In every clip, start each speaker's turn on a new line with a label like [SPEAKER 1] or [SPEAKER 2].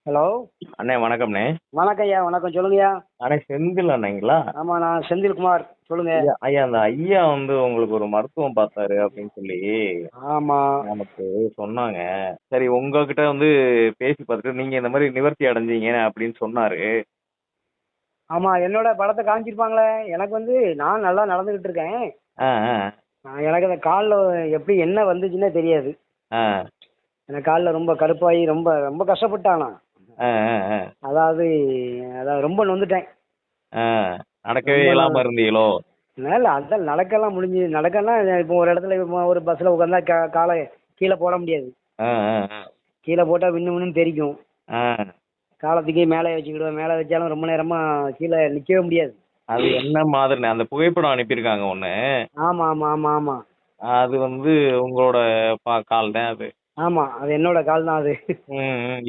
[SPEAKER 1] Hello.
[SPEAKER 2] அண்ணே வணக்கம்ண்ணே.
[SPEAKER 1] வணக்கம் ஐயா, வணக்கம். சொல்லுங்கய்யா.
[SPEAKER 2] அண்ணே செந்தில் அண்ணேங்களா?
[SPEAKER 1] ஆமா, நான் செந்தில்குமார். சொல்லுங்க.
[SPEAKER 2] ஐயா ஐயா அந்த ஐயா வந்து உங்களுக்கு ஒரு மருத்துவம் பார்த்தாரு அப்படின்னு சொல்லி
[SPEAKER 1] ஆமா.
[SPEAKER 2] நமக்கு சொன்னாங்க. சரி உங்ககிட்ட வந்து பேசி பார்த்துட்டு நீங்க இந்த மாதிரி நிவர்த்தி அடைஞ்சீங்க அப்படின்னு சொன்னாரு.
[SPEAKER 1] ஆமா, என்னோட படத்தை காமிச்சிருப்பாங்களே. எனக்கு வந்து நான் நல்லா நடந்துகிட்டு இருக்கேன்.
[SPEAKER 2] ஆ ஆ
[SPEAKER 1] எனக்கு அந்த காலில் எப்படி என்ன வந்துச்சுன்னே தெரியாது.
[SPEAKER 2] ஆ
[SPEAKER 1] எனக்கு காலில் ரொம்ப கருப்பாகி ரொம்ப ரொம்ப கஷ்டப்பட்டானா.
[SPEAKER 2] ஆ ஆ ஆ
[SPEAKER 1] அதாவது அதாவது ரொம்ப நொந்துட்டேன்.
[SPEAKER 2] ஆ நடக்கவே
[SPEAKER 1] ரொம்ப
[SPEAKER 2] இல்லாம இருந்தீங்களோ?
[SPEAKER 1] இல்லை, அதான் நடக்கலாம் முடிஞ்சு. நடக்கன்னா இப்போ ஒரு இடத்துல இப்போ ஒரு பஸ்ஸில் உட்காந்தா காலை கீழே போட முடியாது.
[SPEAKER 2] ஆ ஆ ஆ
[SPEAKER 1] கீழே போட்டால் விண்ணு விண்ணுன்னு தெரிக்கும்.
[SPEAKER 2] ஆ
[SPEAKER 1] காலத்துக்கு மேலே வச்சுக்கிடுவேன். மேலே வச்சாலும் ரொம்ப நேரமாக கீழே நிற்கவே முடியாது.
[SPEAKER 2] அது என்ன மாதிரிண்ணே அந்த புகைப்படம் அனுப்பியிருக்காங்க ஒன்று.
[SPEAKER 1] ஆமாம் ஆமாம் ஆமாம் ஆமாம்.
[SPEAKER 2] அது வந்து உங்களோட கால் தான் அது.
[SPEAKER 1] ஆமா, அது என்னோட கால் தான் அது.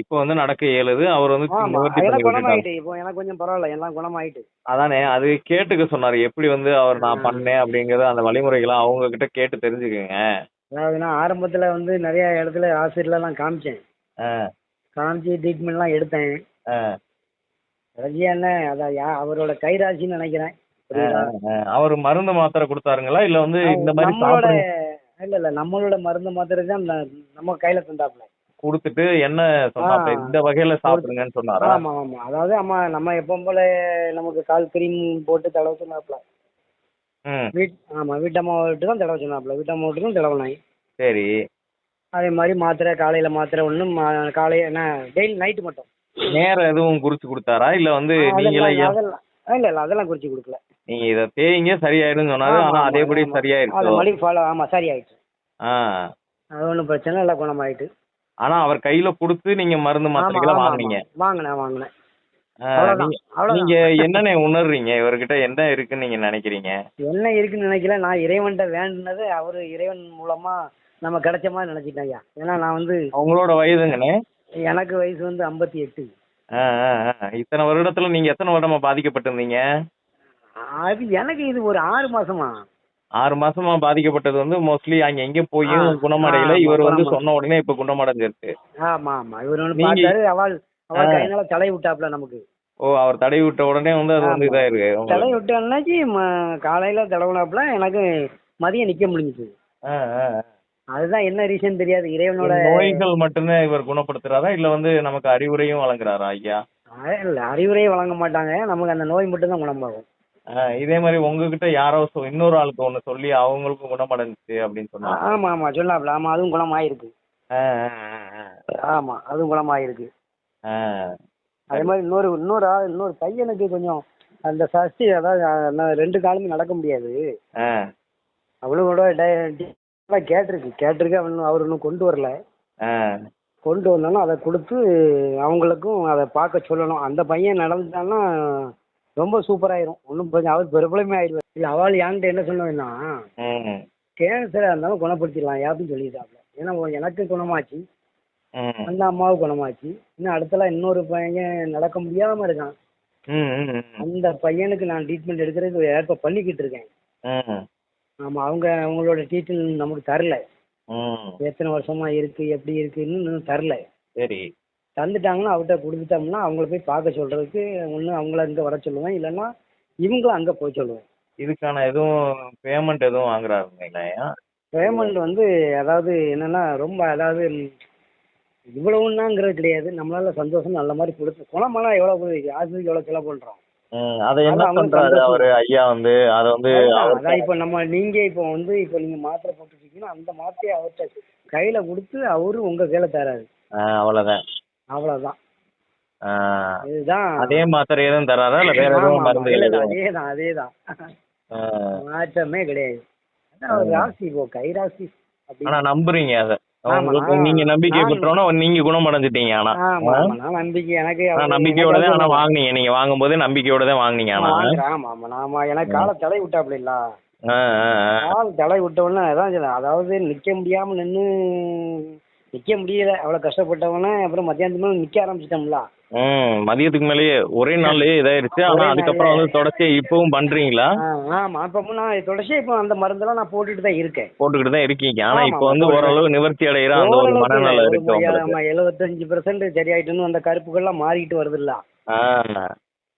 [SPEAKER 2] இப்போ வந்து நடக்க இயலுது. அவர் வந்து
[SPEAKER 1] ஆமா,
[SPEAKER 2] நிவர்த்தி பண்ணி
[SPEAKER 1] அதெல்லாம்
[SPEAKER 2] விட்டுட்டாரு.
[SPEAKER 1] குணமாயிட்டு. இப்போ எனக்கு கொஞ்சம் பரவாயில்ல, எல்லாம் குணமாயிட்டு.
[SPEAKER 2] அதானே அது கேட்டுக்க சொன்னாரு. எப்படி வந்து அவர் நான்
[SPEAKER 1] ஆ,
[SPEAKER 2] பண்ணேன் அப்படிங்கறத அந்த வழிமுறைகளை அவங்க கிட்ட கேட்டு தெரிஞ்சுக்கங்க.
[SPEAKER 1] அதாவது நான் ஆரம்பத்துல வந்து நிறைய இடத்துல ஹாஸ்பிட்டல்லாம் காமிச்சேன்.
[SPEAKER 2] ஆ,
[SPEAKER 1] காமிச்சு ட்ரீட்மெண்ட்லாம் எடுத்தேன்.
[SPEAKER 2] ஆ,
[SPEAKER 1] கடைசியா என்ன, அதான் அவரோட கைராசின்னு நினைக்கிறேன்.
[SPEAKER 2] ஆ,
[SPEAKER 1] புரியுதா?
[SPEAKER 2] ஆ. அவரு மருந்து மாத்திரை கொடுத்தாருங்களா இல்ல வந்து இந்த மாதிரி
[SPEAKER 1] நம்மளோட
[SPEAKER 2] சாப்பிடுங்க
[SPEAKER 1] இல்ல இல்ல, நம்மளோட மருந்து மாத்திரை தான் நம்ம கையில தந்தாப்புல.
[SPEAKER 2] கொடுத்துட்டு என்ன
[SPEAKER 1] ஆ,
[SPEAKER 2] சொன்னாப்ல இந்த வகையில
[SPEAKER 1] கொடுத்து.
[SPEAKER 2] சாப்பிடுங்கன்னு சொன்னாரா?
[SPEAKER 1] ஆமா ஆமா, அதாவது ஆமா, நம்ம எப்பவும் போல நமக்கு கால் கிரீம் போட்டு தடவை சொன்னாப்புல.
[SPEAKER 2] ம்.
[SPEAKER 1] ஆமா, வீட்டம்மா விட்டு தான் தடவை சொன்னாப்புல. வீட்டம்மா விட்டு தான் தடவை.
[SPEAKER 2] சரி.
[SPEAKER 1] அதே மாதிரி மாத்திரை காலையில் மாத்திரை ஒன்று, காலையில் என்ன டெய்லி நைட்டு மட்டும்.
[SPEAKER 2] நேரம் எதுவும் குறிச்சு கொடுத்தாரா இல்ல வந்து நீங்களே
[SPEAKER 1] அதெல்லாம் அதெல்லாம் இல்லை இல்லை, அதெல்லாம் குறித்து கொடுக்கல.
[SPEAKER 2] நீங்க இத தேய்ங்க சரியாயிடும்னு சொன்னாரு.
[SPEAKER 1] ஆமாம்
[SPEAKER 2] ஆனா
[SPEAKER 1] ஆமாம்
[SPEAKER 2] அதேபடி
[SPEAKER 1] ஆமாம்,
[SPEAKER 2] சரியாயிருச்சோ?
[SPEAKER 1] அதை மறுபடி ஃபாலோ. ஆமாம், சரியாயிடுச்சு.
[SPEAKER 2] ஆ.
[SPEAKER 1] அது ஒன்றும் பிரச்சனை இல்லை, குணமாயிட்டு.
[SPEAKER 2] ஆனா அவர் கையில கொடுத்து நீங்க மருந்து
[SPEAKER 1] ஆமாம்
[SPEAKER 2] மாத்திரைகளை
[SPEAKER 1] ஆமாம்
[SPEAKER 2] வாங்குனீங்க.
[SPEAKER 1] ஆமாம், வாங்கினேன் வாங்கினேன்.
[SPEAKER 2] ஆ,
[SPEAKER 1] அவ்வளோதான்
[SPEAKER 2] நீங்க
[SPEAKER 1] அவ்வளோதான்.
[SPEAKER 2] நீங்க என்னண்ணே உணர்றீங்க இவர்கிட்ட என்ன இருக்குன்னு நீங்க நினைக்கிறீங்க?
[SPEAKER 1] என்ன இருக்குன்னு நினைக்கல. நான் இறைவன்கிட்ட வேண்டினது அவர் இறைவன் மூலமாக நம்ம கிடைச்ச மாதிரி நினச்சிட்டேன் ஐயா. ஏன்னா நான் வந்து
[SPEAKER 2] உங்களோட வயதுங்கண்ணே?
[SPEAKER 1] எனக்கு வயசு வந்து 58.
[SPEAKER 2] ஆ, ஆ, ஆ. இத்தனை வருடத்துல நீங்க எத்தனை வருடமா பாதிக்கப்பட்டிருந்தீங்க?
[SPEAKER 1] அது எனக்கு இது ஒரு 6 மாசமா.
[SPEAKER 2] 6 மாசமா பாதிக்கப்பட்டது வந்து மோஸ்ட்லி அங்க எங்க
[SPEAKER 1] ஆ,
[SPEAKER 2] போயும் குணமடையல.
[SPEAKER 1] ஆமாம்,
[SPEAKER 2] இவர் வந்து
[SPEAKER 1] குணமா.
[SPEAKER 2] சொன்ன உடனே இப்ப குணமடைஞ்சிருச்சு.
[SPEAKER 1] ஆமாம் ஆமாம், இவர் ஒன்று
[SPEAKER 2] நீங்க
[SPEAKER 1] பார்த்தாரு. அவள்
[SPEAKER 2] ஆ,
[SPEAKER 1] அவள் கையினால தலை விட்டாப்புல நமக்கு.
[SPEAKER 2] ஓ அவர் தடவி விட்ட உடனே வந்து அது வந்து
[SPEAKER 1] ஆமா,
[SPEAKER 2] இதாயிருக்கு
[SPEAKER 1] தலை
[SPEAKER 2] உங்களுக்கு.
[SPEAKER 1] விட்ட அன்னைக்கு காலையில தடவுனாப்புல எனக்கு மதியம் நிக்க முடிஞ்சுது.
[SPEAKER 2] ஆ, ஆ, ஆ.
[SPEAKER 1] அதுதான் என்ன ரீசன் தெரியாது, இறைவனோட.
[SPEAKER 2] நோய்கள் மட்டும்தான் இவர் குணப்படுத்துறாரா இல்ல வந்து நமக்கு அறிவுரையும் வழங்குறாரா ஐயா?
[SPEAKER 1] இல்ல, அறிவுரையே வழங்க மாட்டாங்க. நமக்கு அந்த நோய் மட்டும் தான் குணமாகும்.
[SPEAKER 2] இதே மாதிரி உங்ககிட்ட யாரோ இன்னொரு ஆளுக்கு ஒண்ணு சொல்லி அவங்களுக்கும் குணமடைஞ்சுச்சு அப்படின்னு சொன்னாங்க.
[SPEAKER 1] ஆமா ஆமா, சொன்னாப்புல. ஆமா, அதுவும் குணமாயிருக்கு.
[SPEAKER 2] ஆ, ஆ, ஆ,
[SPEAKER 1] ஆமா, அதுவும் குணமாயிருக்கு.
[SPEAKER 2] ஆ.
[SPEAKER 1] அதே
[SPEAKER 2] சரி.
[SPEAKER 1] மாதிரி இன்னொரு பையனுக்கு கொஞ்சம் அந்த சஷ்டி, அதாவது நான் 2 காலுமே நடக்க முடியாது.
[SPEAKER 2] ஆ,
[SPEAKER 1] அவனோட கேட்டிருக்கு. அவர் இன்னும் கொண்டு வரல.
[SPEAKER 2] ஆ.
[SPEAKER 1] கொண்டு வந்தாலும் அதை கொடுத்து அவங்களுக்கும் அதை பார்க்க சொல்லணும். அந்த பையன் நடந்துட்டான்னா ரொம்ப சூப்பராயிரும். ஒன்றும் பிரச்சனை, அவர் பிரபலமே ஆயிடுவார். இல்லை, அவள் என்கிட்ட என்ன சொன்னதுன்னா,
[SPEAKER 2] ம்,
[SPEAKER 1] கேன்சராக இருந்தாலும் குணப்படுத்திடலாம் யாருன்னு சொல்லிட்டாப்ல. ஏன்னா எனக்கு குணமாச்சு,
[SPEAKER 2] ம்,
[SPEAKER 1] அந்த அம்மாவுக்கு குணமாச்சு. இன்னும் அடுத்தலாம் இன்னொரு பையன் நடக்க முடியாமல் இருக்கான்.
[SPEAKER 2] ம், ம்,
[SPEAKER 1] அந்த பையனுக்கு நான் ட்ரீட்மெண்ட் எடுக்கிறதுக்கு ஏற்ப பண்ணிக்கிட்டு இருக்கேன்.
[SPEAKER 2] ம்,
[SPEAKER 1] ஆமாம், அவங்களோட ட்ரீட்மெண்ட் நமக்கு தரல.
[SPEAKER 2] ம்.
[SPEAKER 1] எத்தனை வருஷமா இருக்கு, எப்படி இருக்குன்னு இன்னும் தரல.
[SPEAKER 2] சரி.
[SPEAKER 1] தந்துட்டாங்கன்னா அவர்கிட்ட கொடுத்துட்டோம்னா அவங்கள போய் பார்க்க சொல்றதுக்கு ஒன்று அவங்கள இங்கே வர சொல்லுவேன், இல்லைன்னா இவங்களும் அங்கே போய் சொல்லுவேன்.
[SPEAKER 2] இதுக்கான எதுவும் பேமெண்ட் எதுவும் வாங்குறாருங்களா?
[SPEAKER 1] பேமெண்ட் வந்து அதாவது என்னன்னா ரொம்ப, அதாவது இவ்வளவுன்னாங்கிறது கிடையாது. நம்மளால சந்தோஷம் நல்ல மாதிரி கொடுத்து குணமானா எவ்வளோ ஆஸ்பத்திரிக்கு எவ்வளோ செலவு பண்ணுறோம்.
[SPEAKER 2] அத
[SPEAKER 1] அது
[SPEAKER 2] என்ன
[SPEAKER 1] அவங்களுக்கு
[SPEAKER 2] பண்றாரு
[SPEAKER 1] சந்தோஷம்
[SPEAKER 2] அவரு
[SPEAKER 1] தான்.
[SPEAKER 2] ஐயா வந்து அத வந்து
[SPEAKER 1] அதுதான்
[SPEAKER 2] அவருக்கு
[SPEAKER 1] அதான், இப்போ இப்போ நீங்கள் மாத்திரை போட்டுருக்கீங்கன்னா அந்த மாத்திரையை அவர்கிட்ட கையில் கொடுத்து அவரு உங்கள் கையில் தராரு.
[SPEAKER 2] அவ்வளவுதான்.
[SPEAKER 1] அவ்வளோதான்.
[SPEAKER 2] ஆ,
[SPEAKER 1] இதுதான்.
[SPEAKER 2] அதே மாத்திரை எதுவும் தராரா இல்ல வேற
[SPEAKER 1] ஆமாம்
[SPEAKER 2] எதுவும்
[SPEAKER 1] ஆமாம், இல்லை
[SPEAKER 2] மருந்துகள்
[SPEAKER 1] இல்லை,
[SPEAKER 2] எதுவும்?
[SPEAKER 1] அதே தான்.
[SPEAKER 2] ஆ,
[SPEAKER 1] மாற்றமே கிடையாது.
[SPEAKER 2] ஆ.
[SPEAKER 1] அதான் ஒரு ராசி, இப்போ கைராசி
[SPEAKER 2] ஆனா
[SPEAKER 1] அப்படின்னு.
[SPEAKER 2] நம்புறீங்க அத.
[SPEAKER 1] ஆமா,
[SPEAKER 2] உங்களுக்கு நீங்க நம்பிக்கை
[SPEAKER 1] நான்
[SPEAKER 2] பெற்றோன்னா நீங்க குணமடைஞ்சிட்டீங்க ஆனா.
[SPEAKER 1] ஆமா ஆமா, நான் நம்பிக்கை எனக்கு
[SPEAKER 2] ஆனா
[SPEAKER 1] அவரு
[SPEAKER 2] நம்பிக்கையோட
[SPEAKER 1] எனக்கு
[SPEAKER 2] தான் ஆனா
[SPEAKER 1] அது
[SPEAKER 2] வாங்குனீங்க. நீங்க வாங்கும்போதே நம்பிக்கையோட தான் வாங்குனீங்க ஆனா.
[SPEAKER 1] நான் வாங்குறேன். ஆமா ஆமா, நாம எனக்கு
[SPEAKER 2] ம்.
[SPEAKER 1] காலை தடை விட்டாப்புல இல்ல.
[SPEAKER 2] ஆ, ஆ, ஆ.
[SPEAKER 1] கால் தடை விட்ட உடனே அதான் சொன்னேன். அதாவது நிக்க முடியாம நின்று நிக்க முடியல, அவ்வளவு கஷ்டப்பட்டவன அப்புறம் மத்தியானத்துக்கு மேல நிக்க ஆரம்பிச்சிட்டோம்ல.
[SPEAKER 2] மதியத்துக்கு மேலேயே ஒரே நாள்லயே இதாயிருச்சு. ஆனா
[SPEAKER 1] ஒரே நாள்ல
[SPEAKER 2] அதுக்கப்புறம் வந்து தொடர்ச்சியா இப்பவும் பண்றீங்களா?
[SPEAKER 1] ஆமா. அப்ப நான் தொடர்ச்சியா இப்போ அந்த மருந்தெல்லாம் நான் போட்டுட்டு தான் இருக்கேன்.
[SPEAKER 2] போட்டுக்கிட்டு தான் இருக்கீங்க. ஆனா
[SPEAKER 1] ஆமா
[SPEAKER 2] இப்போ
[SPEAKER 1] ஆமா
[SPEAKER 2] வந்து
[SPEAKER 1] போட்டுட்டு
[SPEAKER 2] ஓரளவு நிவர்த்தி அடைகிற அந்த ஒரு
[SPEAKER 1] ஓரளவுக்கு இல்ல,
[SPEAKER 2] மனநலம்
[SPEAKER 1] ஒரு
[SPEAKER 2] இருக்கு உங்களுக்கு.
[SPEAKER 1] ஆமா 75% சரியாயிட்டுன்னு அந்த கருப்புகள்லாம் மாறிட்டு வருதுல்ல.
[SPEAKER 2] ஆ.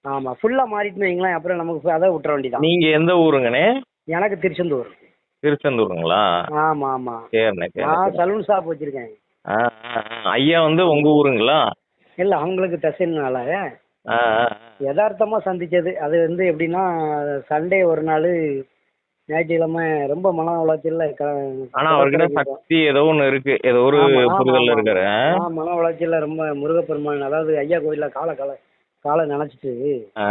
[SPEAKER 1] ஆமா ஃபுல்லா மாறிட்டுன்னு வைங்களேன், அப்புறம் நமக்கு அதை விட்டுற வேண்டியதான்.
[SPEAKER 2] நீங்க எந்த ஊருங்கண்ணே?
[SPEAKER 1] எனக்கு திருச்செந்தூர்.
[SPEAKER 2] திருச்செந்தூருங்களா?
[SPEAKER 1] ஆமா ஆமா.
[SPEAKER 2] சரிண்ணே சரிண்ணே
[SPEAKER 1] நான்
[SPEAKER 2] சரி.
[SPEAKER 1] சலூன் ஷாப் வச்சிருக்கேன்.
[SPEAKER 2] ஆ, ஆ, ஆ. ஐயா வந்து உங்க ஊருங்களா?
[SPEAKER 1] இல்ல அவங்களுக்கு தசைனால
[SPEAKER 2] ஆ, ஆ, ஆ.
[SPEAKER 1] யதார்த்தமா சந்திச்சது. அது வந்து எப்படின்னா, சண்டே ஒரு நாள் ஞாயிற்றுக்கிழமை ரொம்ப மன உளைச்சல்ல
[SPEAKER 2] ஆனா அவர்கிட்ட
[SPEAKER 1] கடற்கரைக்கு போனோம்.
[SPEAKER 2] சக்தி ஏதோ ஒண்ணு இருக்கு. ஏதோ ஒரு
[SPEAKER 1] ஆமா ஆமா
[SPEAKER 2] புரிதல்ல
[SPEAKER 1] ஆமா ஆமா.
[SPEAKER 2] இருக்காரு.
[SPEAKER 1] மன உளைச்சல்ல ரொம்ப முருகப்பெருமான், அதாவது ஐயா கோயில்ல காலை நினைச்சிட்டு
[SPEAKER 2] ஆ,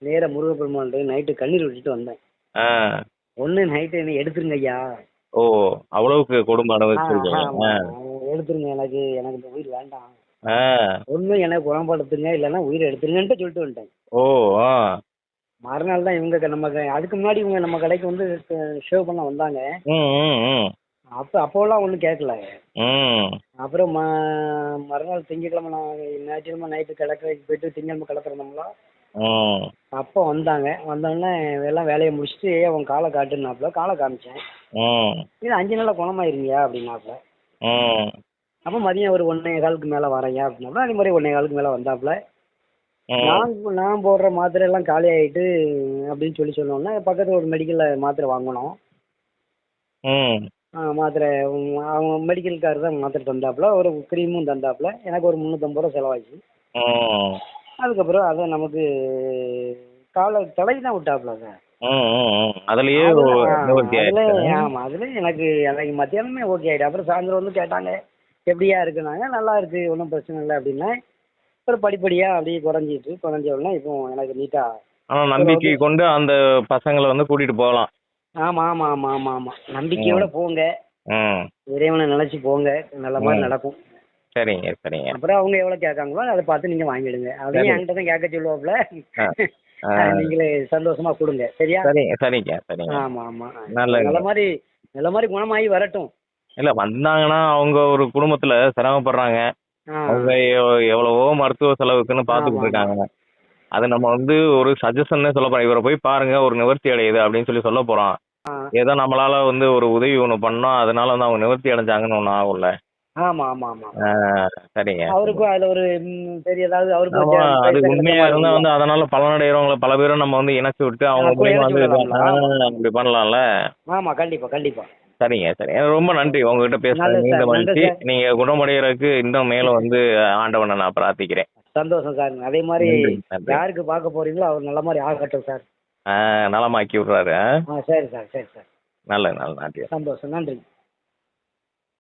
[SPEAKER 1] நேரா முருகப்பெருமான் நைட்டு கண்ணீர் விட்டுட்டு வந்தேன்.
[SPEAKER 2] ஆ.
[SPEAKER 1] ஒண்ணு நைட்டு என்ன எடுத்துருங்க ஐயா.
[SPEAKER 2] ஓ, அவ்வளவுக்கு கொடுமை
[SPEAKER 1] ஆமா.
[SPEAKER 2] அனுபவிச்சிருக்கீங்க.
[SPEAKER 1] எடுத்துருங்க, எனக்கு எனக்கு இந்த உயிர் வேண்டாம்.
[SPEAKER 2] ஆ.
[SPEAKER 1] ஒண்ணு எனக்கு குணப்படுத்துங்க, இல்லைன்னா உயிரை எடுத்துருங்கன்ட்டு சொல்லிட்டு வந்துட்டேன்.
[SPEAKER 2] ஓ. ஆ.
[SPEAKER 1] மறுநாள் தான் இவங்க அதுக்கு முன்னாடி இவங்க நம்ம கடைக்கு வந்து ஷேவ் பண்ண வந்தாங்க.
[SPEAKER 2] ம், ம், ம்.
[SPEAKER 1] அப்போல்லாம் ஒன்றும் கேட்கல.
[SPEAKER 2] ம்.
[SPEAKER 1] அப்புறம் மறுநாள் திங்கக்கிழமை ஞாயிற்றுக்கிழமை நைட்டு கடற்கரைக்கு போயிட்டு திங்கக்கிழமை கடை திறந்தோம்ல.
[SPEAKER 2] ம்.
[SPEAKER 1] அப்போ வந்தாங்க. வந்தோடனே எல்லாம் வேலையை முடிச்சுட்டு அவன் காலை காட்டுனாப்புல, காலை காமிச்சேன்.
[SPEAKER 2] ம்.
[SPEAKER 1] இது 5 நாளில் குணமாயிருங்கயா அப்படின்னாப்புல.
[SPEAKER 2] ம்.
[SPEAKER 1] அப்போ மதியம் ஒரு 1:15க்கு மேலே வரேன்யா அப்படின்னாப்புல. அதே மாதிரி 1:15க்கு மேலே வந்தாப்புல.
[SPEAKER 2] ம்.
[SPEAKER 1] நான் போடுற மாத்திரை எல்லாம் காலி ஆயிட்டு அப்படின்னு சொன்னோன்னே பக்கத்துல ஒரு மெடிக்கலில் மாத்திரை வாங்கினோம்.
[SPEAKER 2] ம்.
[SPEAKER 1] மாத்திரை அவங்க மெடிக்கல்காரர் தான் மாத்திரை தந்தாப்புல, ஒரு க்ரீமும் தந்தாப்புல. எனக்கு ஒரு 350 ரூபா செலவாச்சு.
[SPEAKER 2] ம்.
[SPEAKER 1] அதுக்கப்புறம் அதை நமக்கு தடவி தான் விட்டாப்புல அதை.
[SPEAKER 2] ம், ம், ம். அதுலயே நிவர்த்தி
[SPEAKER 1] அதுல
[SPEAKER 2] ஆயிடுச்சு.
[SPEAKER 1] ஆமா அதுல எனக்கு எனக்கு மத்தியானமே ஓகே ஆயிட்டு. அப்புறம் சாயந்தரம் வந்து கேட்டாங்க எப்படியா இருக்குனாங்க. நல்லா இருக்கு, ஒன்றும் பிரச்சனை இல்லை அப்படின்னா. அப்புறம் படிப்படியா அப்படியே குறைஞ்ச உடனே இப்போ எனக்கு நீட்டா
[SPEAKER 2] ஆனா நம்பிக்கை கொண்டு அந்த பசங்களை வந்து கூட்டிட்டு போகலாம்.
[SPEAKER 1] ஆமா ஆமா ஆமா ஆமா ஆமா நம்பிக்கையோட போங்க,
[SPEAKER 2] ம்.
[SPEAKER 1] இறைவனை நினைச்சு போங்க, நல்ல மாதிரி நடக்கும்.
[SPEAKER 2] சரிங்க சரிங்க.
[SPEAKER 1] அப்புறம் அவங்க எவ்வளவு கேட்காங்களோ அதை பார்த்து நீங்க வாங்கிடுங்க. அதையும் என்கிட்ட தான் கேட்க சொல்லுவாப்புல.
[SPEAKER 2] ஆ. ஆ.
[SPEAKER 1] நீங்களே சந்தோஷமா கொடுங்க, சரியா?
[SPEAKER 2] சரிங்க சரிங்க சரிங்க.
[SPEAKER 1] ஆமா ஆமா.
[SPEAKER 2] நல்ல
[SPEAKER 1] நல்ல மாதிரி குணமாகி வரட்டும்.
[SPEAKER 2] இல்ல வந்தாங்கன்னா அவங்க ஒரு குடும்பத்துல சிரமப்படுறாங்க. அவங்க எவ்வளவோ மருத்துவ செலவுக்குன்னு பாத்துக்கிட்டு
[SPEAKER 1] ஆமா ஆமா.
[SPEAKER 2] இருக்காங்க. அது நம்ம வந்து ஒரு சஜஷன் சொல்ல போறோம். இவரை போய் பாருங்க ஒரு நிவர்த்தி அடையுது அப்படின்னு சொல்ல போறோம்.
[SPEAKER 1] ஆ.
[SPEAKER 2] ஏதோ நம்மளால வந்து ஒரு உதவி ஒண்ணு பண்ணோம், அதனால வந்து அவங்க நிவர்த்தி அடைஞ்சாங்கன்னு ஒண்ணு ஆகும்ல.
[SPEAKER 1] ஆமா ஆமா ஆமா.
[SPEAKER 2] சரிங்க.
[SPEAKER 1] அவருக்கும் அதுல ஒரு சரி, ஏதாவது அவருக்கும்
[SPEAKER 2] ஆமா, அது
[SPEAKER 1] பைசா கிடைச்ச
[SPEAKER 2] உண்மையா
[SPEAKER 1] மாதிரி
[SPEAKER 2] இருந்தா வந்து அதனால பலனடைகிறவங்கள பல பேரும் நம்ம வந்து இணைச்சு விட்டு அவங்க மூலியமா வந்து அப்படி பண்ணலாம்ல.
[SPEAKER 1] ஆமா கண்டிப்பா கண்டிப்பா.
[SPEAKER 2] சரிங்க சரி. ரொம்ப நன்றி உங்ககிட்ட பேசுறது
[SPEAKER 1] நல்லது
[SPEAKER 2] நீண்ட
[SPEAKER 1] சார்,
[SPEAKER 2] மகிழ்ச்சி.
[SPEAKER 1] நன்றி சார்.
[SPEAKER 2] நீங்க குணமடைகிறதுக்கு இன்னும் மேலும் வந்து ஆண்டவனை நான் பிரார்த்திக்கிறேன்.
[SPEAKER 1] சந்தோஷம் சார். அதே மாதிரி
[SPEAKER 2] நன்றி நன்றி.
[SPEAKER 1] யாருக்கு பார்க்க போறீங்களோ அவர் நல்ல மாதிரி ஆகட்டும் சார்.
[SPEAKER 2] நலமாக்கி விடுறாரு.
[SPEAKER 1] சரி சார், சரி சார்.
[SPEAKER 2] நல்ல நல்ல நன்றி.
[SPEAKER 1] சந்தோஷம், நன்றி.